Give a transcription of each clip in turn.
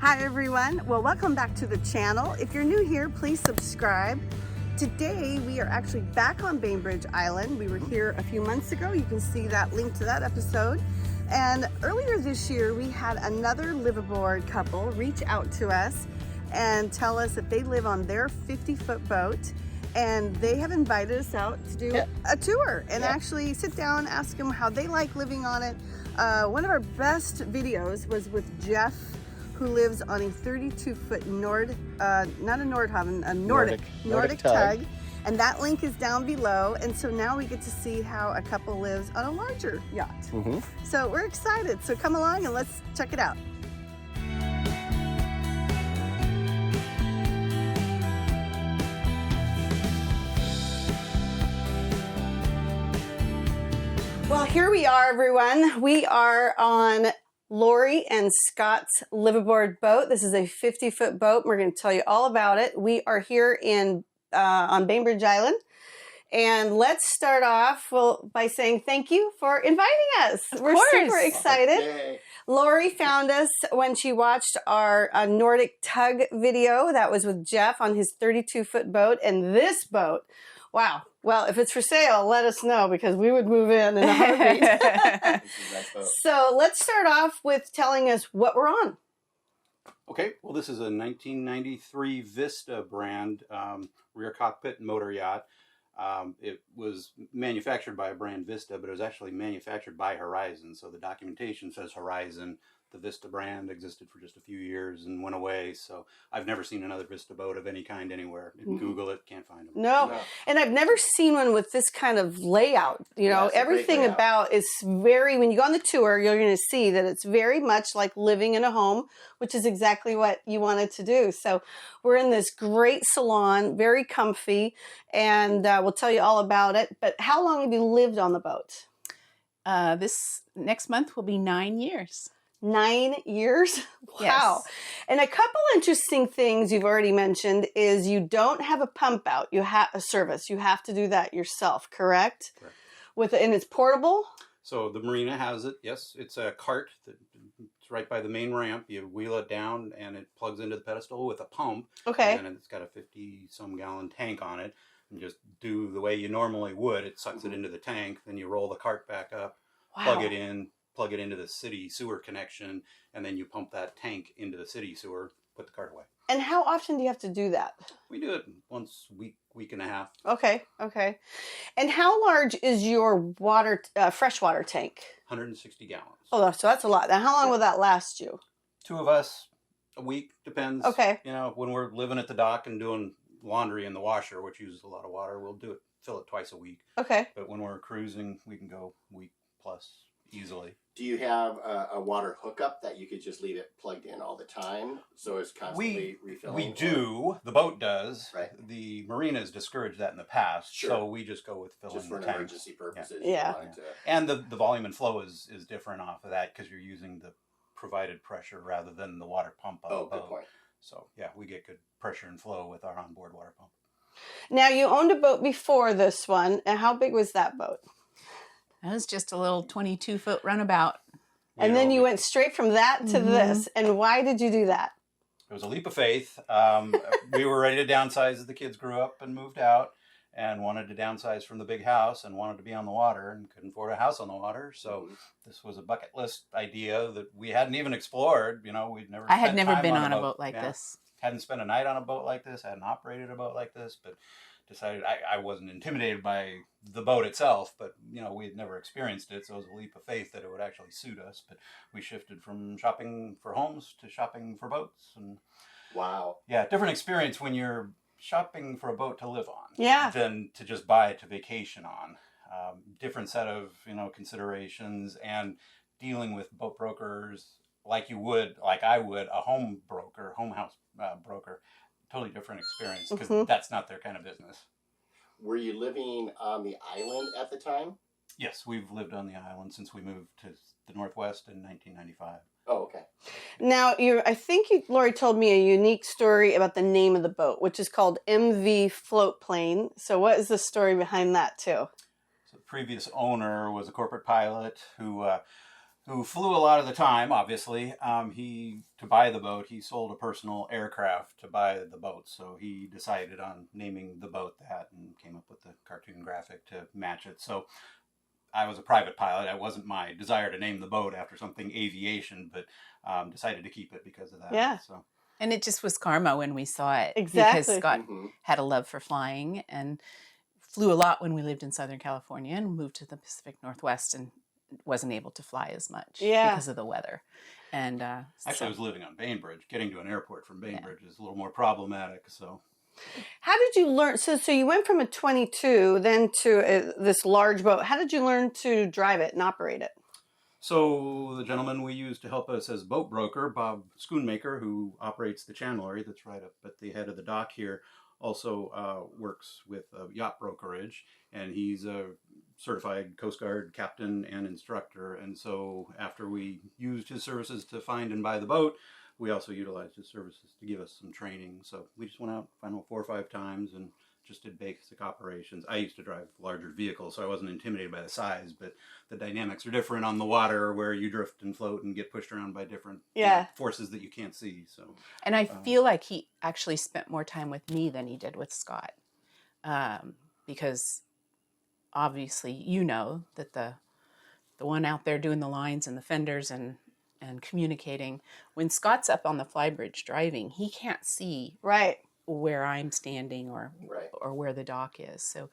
Hi everyone, well welcome back to the channel. If you're new here, please subscribe. Today we are actually back on Bainbridge Island. We were here a few months ago. You can see that link to that episode. And earlier this year we had another liveaboard couple reach out to us and tell us that they live on their 50-foot boat, and they have invited us out to do a tour and actually sit down, ask them how they like living on it. One of our best videos was with Jeff, who lives on a 32-foot Nordic tug. And that link is down below. And so now we get to see how a couple lives on a larger yacht. So we're excited. So come along and let's check it out. Well, here we are, everyone. We are on Laurie and Scott's liveaboard boat. This is a 50-foot boat. We're going to tell you all about it. We are here on Bainbridge Island. And let's start off by saying thank you for inviting us. We're super excited. Okay. Laurie found us when she watched our Nordic tug video. That was with Jeff on his 32-foot boat. And this boat, wow. Well, if it's for sale, let us know because we would move in a heartbeat. So let's start off with telling us what we're on. Okay, well, this is a 1993 Vista brand rear cockpit motor yacht. It was manufactured by a brand Vista, but it was actually manufactured by Horizon. So the documentation says Horizon. The Vista brand existed for just a few years and went away. So I've never seen another Vista boat of any kind anywhere. Google it, can't find them. No. And I've never seen one with this kind of layout. You know, everything about is very, when you go on the tour, you're going to see that it's very much like living in a home, which is exactly what you wanted to do. So we're in this great salon, very comfy, and we'll tell you all about it. But how long have you lived on the boat? This next month will be 9 years. 9 years? Wow. Yes. And a couple interesting things you've already mentioned is you don't have a pump out. You have a service. You have to do that yourself, correct? Correct. And it's portable? So the marina has it, yes. It's a cart it's right by the main ramp. You wheel it down and it plugs into the pedestal with a pump. Okay. And it's got a 50-some gallon tank on it. And just do the way you normally would. It sucks it into the tank. Then you roll the cart back up, plug it into the city sewer connection, and then you pump that tank into the city sewer, put the cart away. And how often do you have to do that? We do it once a week and a half. Okay. And how large is your freshwater tank? 160 gallons. Oh, so that's a lot. Now, how long will that last you? Two of us, a week, depends. Okay. You know, when we're living at the dock and doing laundry in the washer, which uses a lot of water, we'll fill it twice a week. Okay. But when we're cruising, we can go week plus easily. Do you have a water hookup that you could just leave it plugged in all the time so it's constantly refilling? We do. The boat does. Right. The marina has discouraged that in the past. Sure. So we just go with filling just for the tanks. Emergency purposes. Yeah. And the volume and flow is different off of that because you're using the provided pressure rather than the water pump on the boat. Good point. So yeah, we get good pressure and flow with our onboard water pump. Now you owned a boat before this one, and how big was that boat? That was just a little 22-foot runabout. And then you went straight from that to this. And why did you do that? It was a leap of faith. We were ready to downsize as the kids grew up and moved out and wanted to downsize from the big house and wanted to be on the water and couldn't afford a house on the water. So this was a bucket list idea that we hadn't even explored. You know, I had never been on a boat like this. Hadn't spent a night on a boat like this, hadn't operated a boat like this, but decided I wasn't intimidated by the boat itself, but you know, we had never experienced it, so it was a leap of faith that it would actually suit us. But we shifted from shopping for homes to shopping for boats. And wow. Yeah, different experience when you're shopping for a boat to live on than to just buy it to vacation on. Different set of, you know, considerations and dealing with boat brokers like I would a home house broker. Totally different experience because that's not their kind of business. Were you living on the island at the time? Yes, we've lived on the island since we moved to the Northwest in 1995. Oh, okay. Now, I think Laurie told me a unique story about the name of the boat, which is called MV Float Plane. So what is the story behind that, too? So the previous owner was a corporate pilot who who flew a lot of the time, obviously. To buy the boat, he sold a personal aircraft to buy the boat. So he decided on naming the boat that and came up with the cartoon graphic to match it. So I was a private pilot. It wasn't my desire to name the boat after something aviation, but decided to keep it because of that. Yeah. So. And it just was karma when we saw it. Exactly. Because Scott had a love for flying and flew a lot when we lived in Southern California and moved to the Pacific Northwest and wasn't able to fly as much because of the weather. And actually, I was living on Bainbridge. Getting to an airport from Bainbridge is a little more problematic. So, how did you learn? So you went from a 22 then to this large boat. How did you learn to drive it and operate it? So the gentleman we used to help us as boat broker, Bob Schoonmaker, who operates the chandlery that's right up at the head of the dock here, also works with a yacht brokerage, and he's a certified Coast Guard captain and instructor. And so after we used his services to find and buy the boat, we also utilized his services to give us some training. So we just went out, I don't know, 4 or 5 times and just did basic operations. I used to drive larger vehicles, so I wasn't intimidated by the size, but the dynamics are different on the water where you drift and float and get pushed around by different forces that you can't see. So, and I feel like he actually spent more time with me than he did with Scott, because obviously you know that the one out there doing the lines and the fenders and communicating, when Scott's up on the flybridge driving, he can't see where I'm standing or where the dock is. So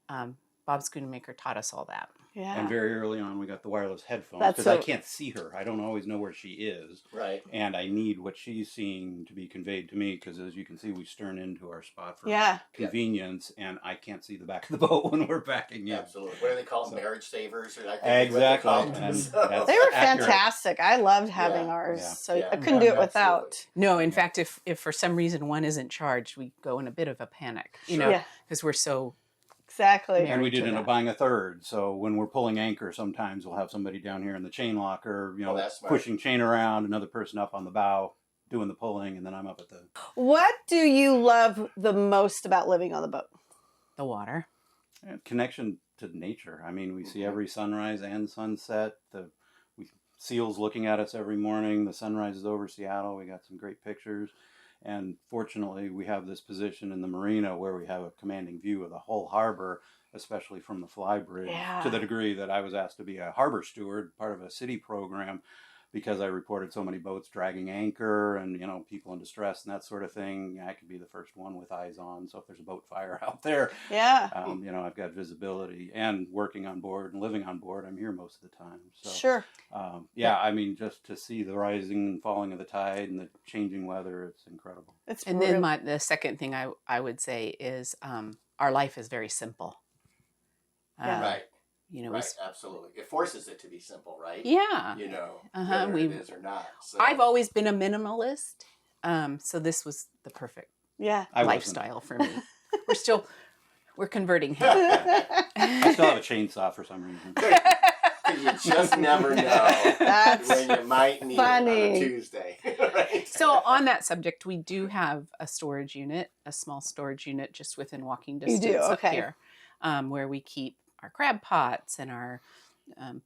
Bob Schoonmaker taught us all that. Yeah. And very early on, we got the wireless headphones because I can't see her. I don't always know where she is. Right. And I need what she's seeing to be conveyed to me because, as you can see, we stern into our spot for convenience, and I can't see the back of the boat when we're backing in. Absolutely. What do they call them? Marriage savers? Or exactly. They were fantastic. I loved having ours, so I couldn't do it without. No, in fact, if for some reason one isn't charged, we go in a bit of a panic, you know, because we're so... Exactly. And we did end up buying a third. So when we're pulling anchor, sometimes we'll have somebody down here in the chain locker, you know, pushing chain around, another person up on the bow doing the pulling, and then I'm up at the... What do you love the most about living on the boat? The water. Connection to nature. I mean, we see every sunrise and sunset. Seals looking at us every morning. The sunrise is over Seattle. We got some great pictures. And fortunately, we have this position in the marina where we have a commanding view of the whole harbor, especially from the flybridge, to the degree that I was asked to be a harbor steward, part of a city program, because I reported so many boats dragging anchor and, you know, people in distress and that sort of thing. I could be the first one with eyes on. So if there's a boat fire out there, you know, I've got visibility, and working on board and living on board, I'm here most of the time. So, I mean, just to see the rising and falling of the tide and the changing weather, it's incredible. And then the second thing I would say is our life is very simple. Right. You know, absolutely. It forces it to be simple, right? Yeah. You know, whether it is or not. So. I've always been a minimalist, so this was the perfect lifestyle for me. We're converting him. I still have a chainsaw for some reason. You just never know when you might need it on a Tuesday. Right? So on that subject, we do have a storage unit, a small storage unit just within walking distance up here, where we keep our crab pots and our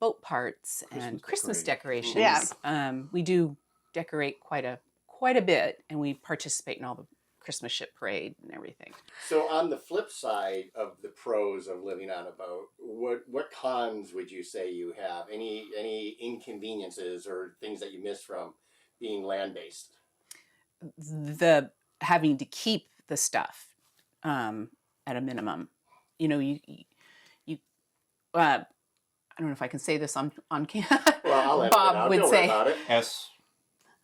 boat parts and Christmas decorations. Yeah. We do decorate quite a bit, and we participate in all the Christmas ship parade and everything. So on the flip side of the pros of living on a boat, what cons would you say you have? Any inconveniences or things that you miss from being land-based? The having to keep the stuff at a minimum. You know, you I don't know if I can say this on camera. Well, Bob would say S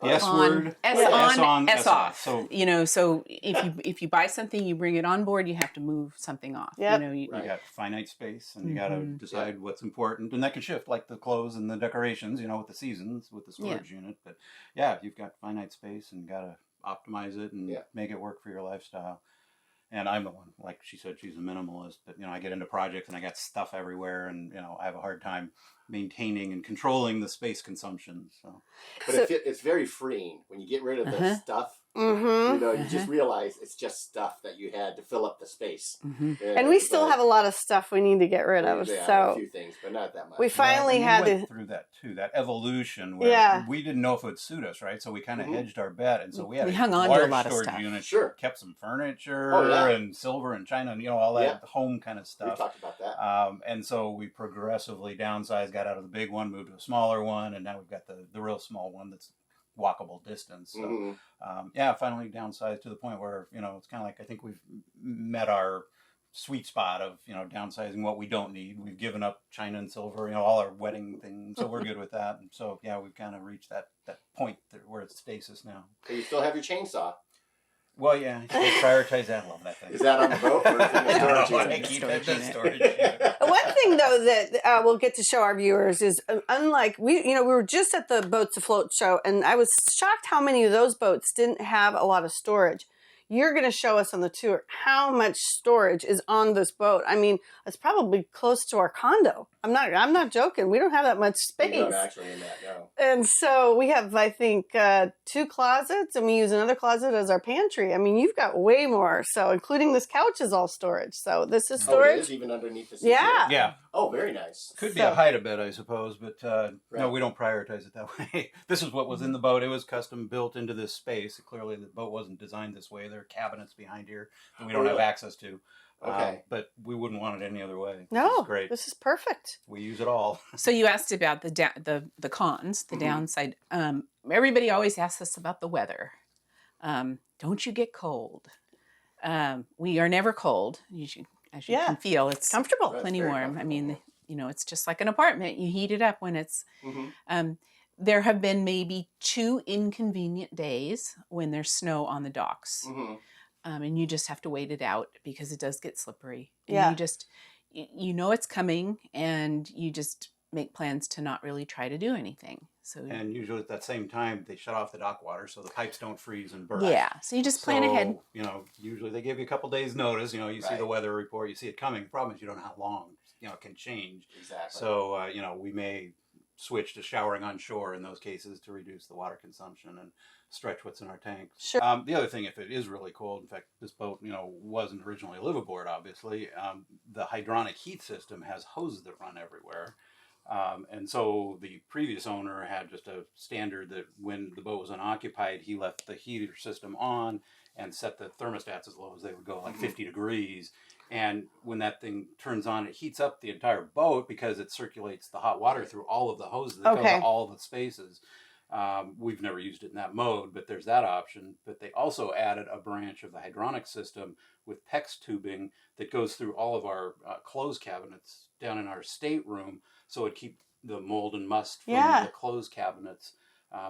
on, S off. So, you know, so if you buy something, you bring it on board, you have to move something off. Yep. You know, you got finite space, and you got to decide what's important, and that can shift, like the clothes and the decorations, you know, with the seasons, with the storage unit. But you've got finite space, and got to optimize it and make it work for your lifestyle. And I'm the one, like she said, she's a minimalist, but, you know, I get into projects and I got stuff everywhere, and, you know, I have a hard time maintaining and controlling the space consumption. So, but it's very freeing when you get rid of the stuff Mm-hmm. You just realize it's just stuff that you had to fill up the space. And we still have a lot of stuff we need to get rid of. Yeah, so a few things, but not that much. We finally had went to through that too, that evolution where we didn't know if it would suit us, right? So we kind of hedged our bet, and so we had hung on large to a lot of storage stuff. unit, Kept some furniture and silver and china and all that home kind of stuff. We talked about that. And so we progressively downsized, got out of the big one, moved to a smaller one, and now we've got the real small one that's walkable distance. So finally downsized to the point where it's kind of like I think we've met our sweet spot of downsizing what we don't need. We've given up china and silver, all our wedding things, so we're good with that. And so we've kind of reached that point where it's stasis now. So you still have your chainsaw. Well, I still prioritize that. I love that thing. Is that on the boat or is it in the storage unit? One thing though that we'll get to show our viewers is unlike we were just at the Boats Afloat show, and I was shocked how many of those boats didn't have a lot of storage. You're going to show us on the tour how much storage is on this boat. I mean, it's probably close to our condo. I'm not joking. We don't have that much space. We don't actually in that, no. And so we have, I think, 2 closets, and we use another closet as our pantry. I mean, you've got way more. So including this couch is all storage. So this is storage. Oh, it is even underneath the seat. Yeah. Oh, very nice. Could be a hide-a-bed, I suppose, but no, we don't prioritize it that way. This is what was in the boat. It was custom built into this space. Clearly, the boat wasn't designed this way. There are cabinets behind here that we don't have access to. Okay. But we wouldn't want it any other way. No, this is great. This is perfect. We use it all. So you asked about the cons, the downside. Everybody always asks us about the weather. Don't you get cold? We are never cold. As you can feel, it's comfortable, plenty warm. I mean, it's just like an apartment. You heat it up when it's. There have been maybe 2 inconvenient days when there's snow on the docks. And you just have to wait it out because it does get slippery. And you just, it's coming, and you just make plans to not really try to do anything. And usually at that same time, they shut off the dock water so the pipes don't freeze and burst. Yeah, so you just plan ahead. Usually they give you a couple days notice. You see the weather report, you see it coming. The problem is you don't know how long, it can change. Exactly. So, we may switch to showering on shore in those cases to reduce the water consumption and stretch what's in our tanks. Sure. The other thing, if it is really cold, in fact, this boat, wasn't originally liveaboard, obviously. The hydronic heat system has hoses that run everywhere. And so the previous owner had just a standard that when the boat was unoccupied, he left the heater system on and set the thermostats as low as they would go, like 50 degrees. And when that thing turns on, it heats up the entire boat because it circulates the hot water through all of the hoses that go to all the spaces. We've never used it in that mode, but there's that option. But they also added a branch of the hydronic system with PEX tubing that goes through all of our clothes cabinets down in our stateroom, so it would keep the mold and must from the clothes cabinets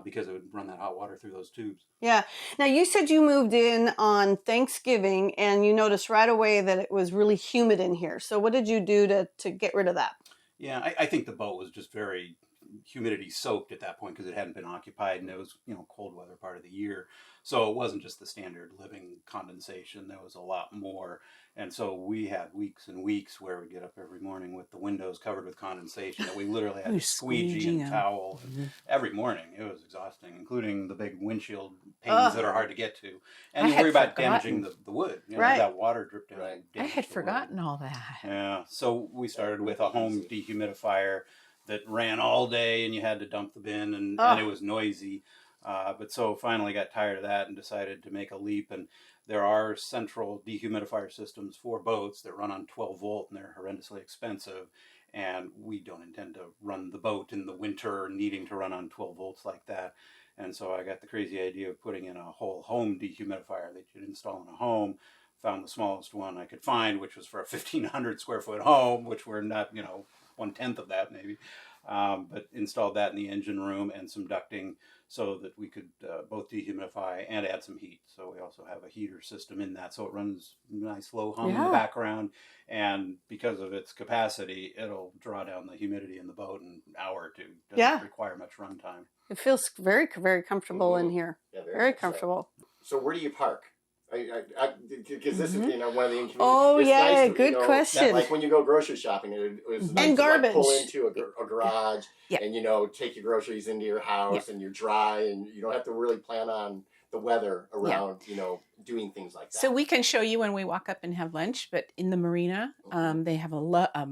because it would run that hot water through those tubes. Yeah. Now, you said you moved in on Thanksgiving, and you noticed right away that it was really humid in here. So what did you do to get rid of that? Yeah, I think the boat was just very humidity soaked at that point because it hadn't been occupied, and it was cold weather part of the year. So it wasn't just the standard living condensation. There was a lot more. And so we had weeks and weeks where we'd get up every morning with the windows covered with condensation that we literally had to squeegee and towel every morning. It was exhausting, including the big windshield panes that are hard to get to. And you worry about damaging the wood. That water dripped down. I had forgotten all that. Yeah. So we started with a home dehumidifier that ran all day, and you had to dump the bin, and it was noisy. But so finally got tired of that and decided to make a leap. And there are central dehumidifier systems for boats that run on 12 volt, and they're horrendously expensive. And we don't intend to run the boat in the winter needing to run on 12 volts like that. And so I got the crazy idea of putting in a whole home dehumidifier that you'd install in a home. Found the smallest one I could find, which was for a 1,500 square foot home, which we're not, 1/10 of that maybe. But installed that in the engine room and some ducting so that we could both dehumidify and add some heat. So we also have a heater system in that, so it runs nice low hum in the background. And because of its capacity, it'll draw down the humidity in the boat in an hour or two. Doesn't require much runtime. It feels very, very comfortable in here. Yeah, very comfortable. So where do you park? Because this is one of the inconveniences. Oh, nice good question. Like when you go grocery shopping, it was nice and to garbage. Pull into a garage and take your groceries into your house and you're dry and you don't have to really plan on the weather around, you know, doing things like that. So we can show you when we walk up and have lunch, but in the marina, they have a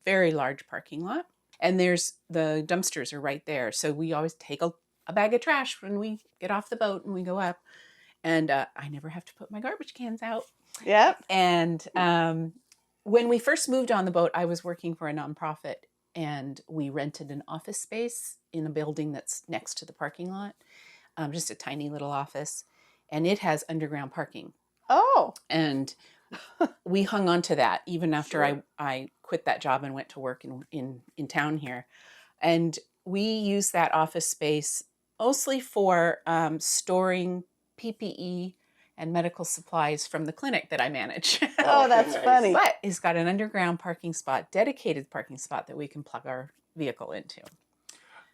very large parking lot, and there's the dumpsters are right there. So we always take a bag of trash when we get off the boat and we go up, and I never have to put my garbage cans out. Yep. And when we first moved on the boat, I was working for a nonprofit, and we rented an office space in a building that's next to the parking lot, just a tiny little office, and it has underground parking. Oh. And we hung on to that even after I quit that job and went to work in town here. And we use that office space mostly for storing PPE and medical supplies from the clinic that I manage. Oh, that's funny. But it's got an underground parking spot, dedicated parking spot that we can plug our vehicle into.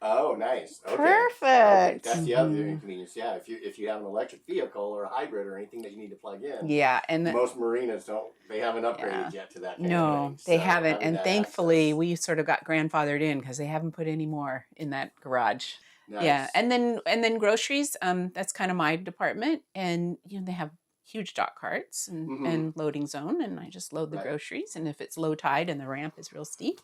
Oh, nice. Okay. Perfect. Okay. That's the other inconvenience. Yeah, if you have an electric vehicle or a hybrid or anything that you need to plug in. Yeah, and most marinas they haven't upgraded yet to that kind of thing. They haven't, having and that thankfully access. we sort of got grandfathered in because they haven't put any more in that garage. Nice. Yeah, and then groceries. That's kind of my department, and they have huge dock carts and loading zone, and I just load the groceries. And if it's low tide and the ramp is real steep,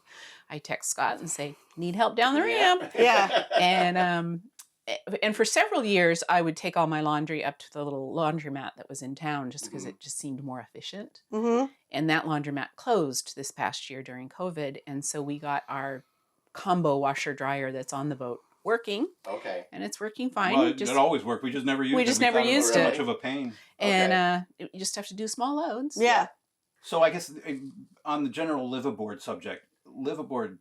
I text Scott and say, "Need help down the ramp?" Yeah. And for several years, I would take all my laundry up to the little laundromat that was in town, just because it just seemed more efficient. And that laundromat closed this past year during COVID, and so we got our combo washer dryer that's on the boat working. Okay. And it's working fine. Well, it always worked. We just never used it. We just never used it. it. Much of a pain. And you just have to do small loads. Yeah. So I guess on the general liveaboard subject, liveaboard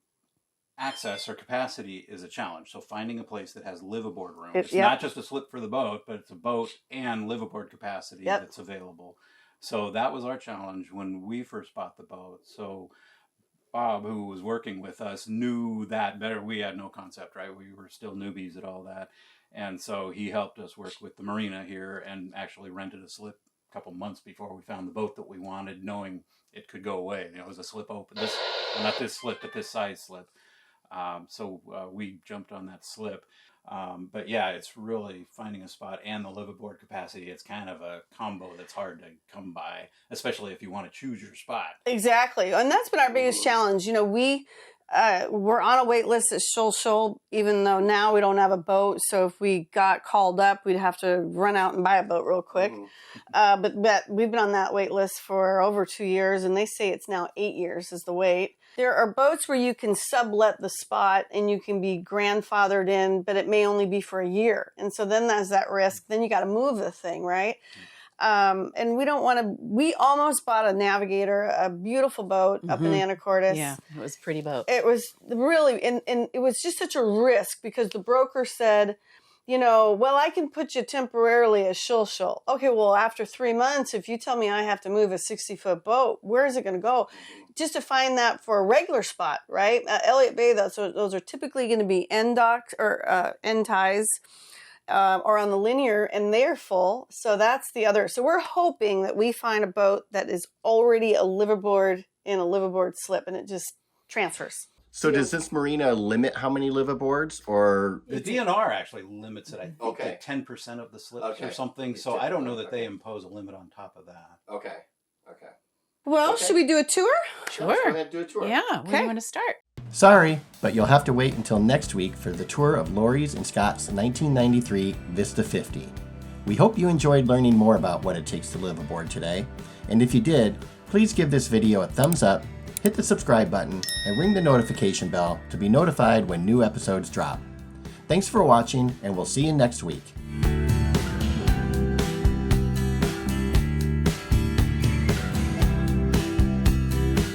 access or capacity is a challenge. So finding a place that has liveaboard room. It's not just a slip for the boat, but it's a boat and liveaboard capacity that's available. So that was our challenge when we first bought the boat. So Bob, who was working with us, knew that better. We had no concept, right? We were still newbies at all that. And so he helped us work with the marina here and actually rented a slip a couple months before we found the boat that we wanted, knowing it could go away. It was a slip open. Not this slip, but this size slip. So we jumped on that slip. But yeah, it's really finding a spot and the liveaboard capacity. It's kind of a combo that's hard to come by, especially if you want to choose your spot. Exactly. And that's been our biggest challenge. We're on a wait list at Shoal, even though now we don't have a boat. So if we got called up, we'd have to run out and buy a boat real quick. But we've been on that wait list for over 2 years, and they say it's now 8 years is the wait. There are boats where you can sublet the spot and you can be grandfathered in, but it may only be for a year. And so then there's that risk. Then you got to move the thing, right? And we don't want to, we almost bought a Navigator, a beautiful boat up in Anacortes. Yeah, it was a pretty boat. It was really, and it was just such a risk because the broker said, well, I can put you temporarily at Shoal. Okay, well, after 3 months, if you tell me I have to move a 60-foot boat, where is it going to go? Just to find that for a regular spot, right? Elliott Bay, those are typically going to be end docks or end ties. Or on the linear, and they're full. So that's the other. So we're hoping that we find a boat that is already a liveaboard in a liveaboard slip, and it just transfers. So does this marina limit how many liveaboards, or the DNR actually limits it? I think to 10% of the slips or something. So I don't know that they impose a limit on top of that. Okay. Well, should we do a tour? Sure. Let's go ahead and do a tour. Yeah. Where do you want to start? Sorry, but you'll have to wait until next week for the tour of Laurie's and Scott's 1993 Vista 50. We hope you enjoyed learning more about what it takes to live aboard today. And if you did, please give this video a thumbs up, hit the subscribe button, and ring the notification bell to be notified when new episodes drop. Thanks for watching, and we'll see you next week.